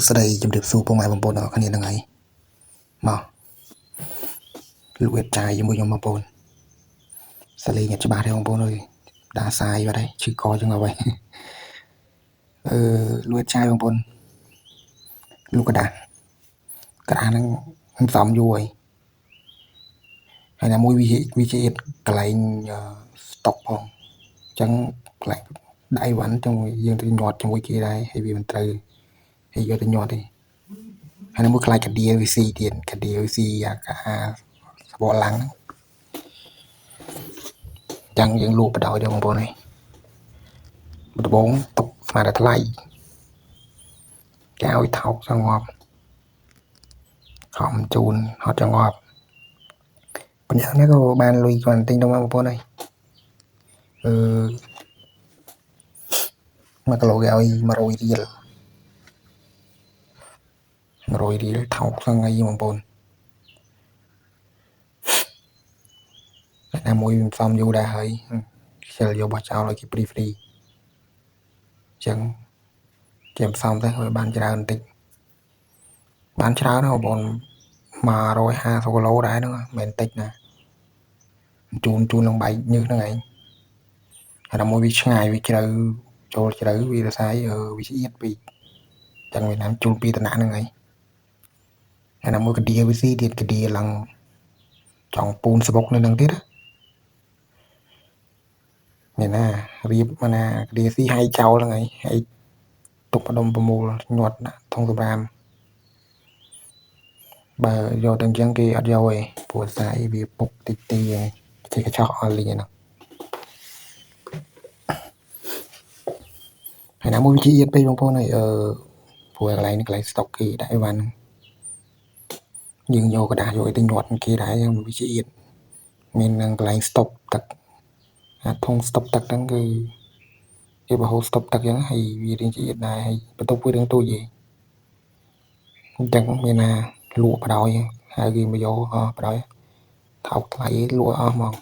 ស្ដីជំរាបសួរពុកម៉ែបងប្អូនទាំងអស់គ្នានឹងហើយមកលួចចាយជាមួយខ្ញុំបងប្អូនសាលេងច្បាស់ទេបងប្អូនអើយដាសាយបាត់ហើយឈឺកចឹងហើយលួចចាយបងប្អូនលូកក្តាស់ហ្នឹងខ្ញុំសំយូរហើយណាមួយវាជាកន្លែងស្តុកផងអញ្ចឹងកន្លែងដៃវ៉ាន់ចឹងយើងទៅញាត់ជាមួយគេដែរហើយវាមិនត្រូវហើយយកទៅញាត់ទេហើយណាមួយខ្លាចកាឌៀ VC ទៀតកាឌៀ VC អាសបកឡើងចឹងយើងលក់បដោយទេបងប្អូនហើយដំបងຕົកស្មើតែថ្លៃគេឲ្យថោកចង្អប់ខំជូនហត់ចង្អប់ប៉ុន្តែនេះក៏បានលុយគាត់ទិញទៅមកបងប្អូនហើយ1 គីឡូគេឲ្យ100 រៀលថោកស្ងអីបងប្អូនតែមួយមិនសមយូរដែរហើយខ្ជិលយកបោះចោលឲ្យគេហ្វ្រីអញ្ចឹងគេមិនសមទេឲ្យបានច្រើនបន្តិចបានច្រើនណាបងប្អូន150 គីឡូដែរហ្នឹងមិនមែនតិចណាជូនឡើងបែកញើសហ្នឹងឯងហើយដល់មួយវាឆ្ងាយវាជ្រៅចូលជ្រៅវារសាយវាស្អៀតពេកចឹងវាណាំជូនពីតំណាក់ហ្នឹងឯងហើយដល់មួយកាឌៀវាស៊ីទៀតកាឌៀឡើងចង់ពូនស្បុកនៅនឹងទៀតនេះណារៀបមកណាកាឌៀស៊ីហើយចោលហ្នឹងឯងហើយទុកបដុំប្រមូលញាត់ណាធុងសម្រាមបើយកទៅអញ្ចឹងគេអត់យកទេព្រោះសាយវាពុកតិចទីឯងគេកញ្ចក់អស់លីងហ្នឹងហើយណាមួយវាជាតិពេកបងប្អូនហើយព្រោះកន្លែងនេះកន្លែងស្តុកគេដាក់អីវ៉ាន់យើងយកกระดาษយកឲ្យទៅញាត់គេដែរវាជាតិមាននឹងកន្លែងស្តុបទឹកអាធុងស្តុបទឹកហ្នឹងគឺគេបោះស្តុបទឹកអញ្ចឹងហើយវារៀងជាតិដែរហើយបន្ទប់វារឿងទូចទេអញ្ចឹងមានណាលក់បដោយហើយគេមកយកបដោយថោកថ្លៃលក់អស់មក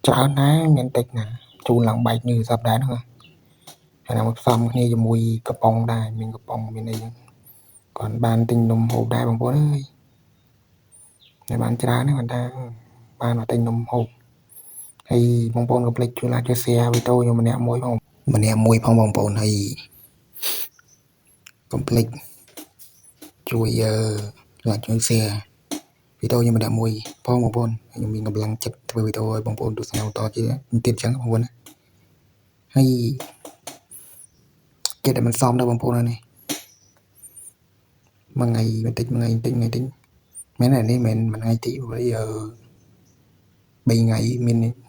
ច្រើនណាស់មានតិចណាជូនឡើងបែកញើសសពដែរហ្នឹងហើយណាមកផ្សំគ្នាជាមួយកំប៉ុងដែរមានកំប៉ុងមានអីហ្នឹងគាត់បានទិញនំហូបដែរបងប្អូនអើយតែបានច្រើនហ្នឹងគាត់ថាបានមកទិញនំហូបហើយបងប្អូនកុំភ្លេចជួយ like ជួយ share វីដេអូខ្ញុំម្នាក់មួយផងបងប្អូនហើយកុំភ្លេចជួយ like ជួយ share វីដេអូខ្ញុំម្នាក់មួយផងបងប្អូនខ្ញុំមានកម្លាំងចិត្តធ្វើវីដេអូឲ្យបងប្អូនទស្សនាបន្តទៀតចឹងបងប្អូនហើយចិត្តតែមិនសមដល់បងប្អូននេះមួយថ្ងៃបន្តិចមែនទេនេះមិនមួយថ្ងៃទី3ថ្ងៃ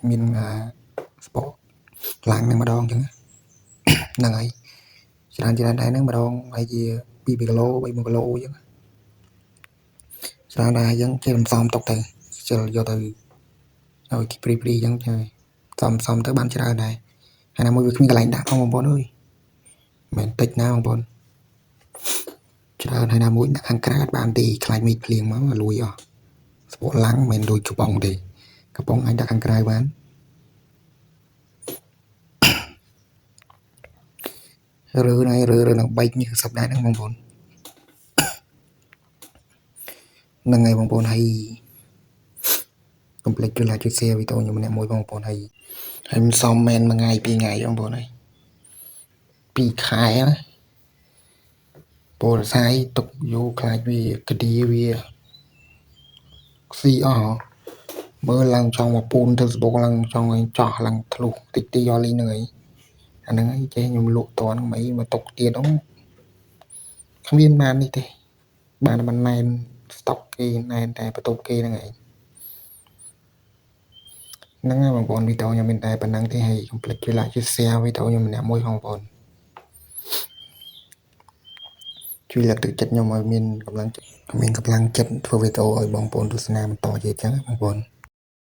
មានស្ពកឡើងនឹងម្ដងចឹងហ្នឹងហើយច្រើនដែរហ្នឹងម្ដងហើយជា2 គីឡូ3 គីឡូចឹងច្រើនដែរចឹងគេមិនសមទុកទៅជិលយកទៅឲ្យគេព្រីចឹងសមទៅបានច្រើនដែរហើយណាមួយវាគ្មានកន្លែងដាក់ផងបងប្អូនអើយមិនតិចណាបងប្អូនច្រើនហើយណាមួយដាក់ខាងក្រៅអត់បានទេខ្លាចមេឃភ្លៀងមកលួយអស់ស្ពកឡាំងមិនដូចកំប៉ុងទេកំប៉ុងអាចដាក់ខាងក្រៅបានរើនឹងបែកញើសសពដែរហ្នឹងបងប្អូនហ្នឹងហើយបងប្អូនហើយកុំភ្លេចជួយ like ជួយ share វីដេអូខ្ញុំម្នាក់មួយបងប្អូនហើយមិនសមមែនមួយថ្ងៃ2 ថ្ងៃបងប្អូនហើយ2 ខែណាពលសាយទុកយកខ្លាចវាកាឌីវាស៊ីអស់មើលឡើងចង់មកពូនទៅស្បុកឡើងចង់ឲ្យចោះឡើងធ្លុះតិចទីយកលីងហ្នឹងហើយអាហ្នឹងឯងចេះខ្ញុំលក់តហ្នឹងមិនមកຕົកទៀតហ្នឹងគ្មានបាននេះទេបានតែណែនស្តុកគេណែនតែបន្ទប់គេហ្នឹងឯងហ្នឹងហើយបងប្អូនវីដេអូខ្ញុំមានតែប៉ុណ្្នឹងទេហើយកុំភ្លេចជួយ like ជួយ share វីដេអូខ្ញុំម្នាក់មួយបងប្អូនជួយលើកទឹកចិត្តខ្ញុំឲ្យមានកម្លាំងចិត្តធ្វើវីដេអូឲ្យបងប្អូនទស្សនាបន្តទៀតចឹងបងប្អូន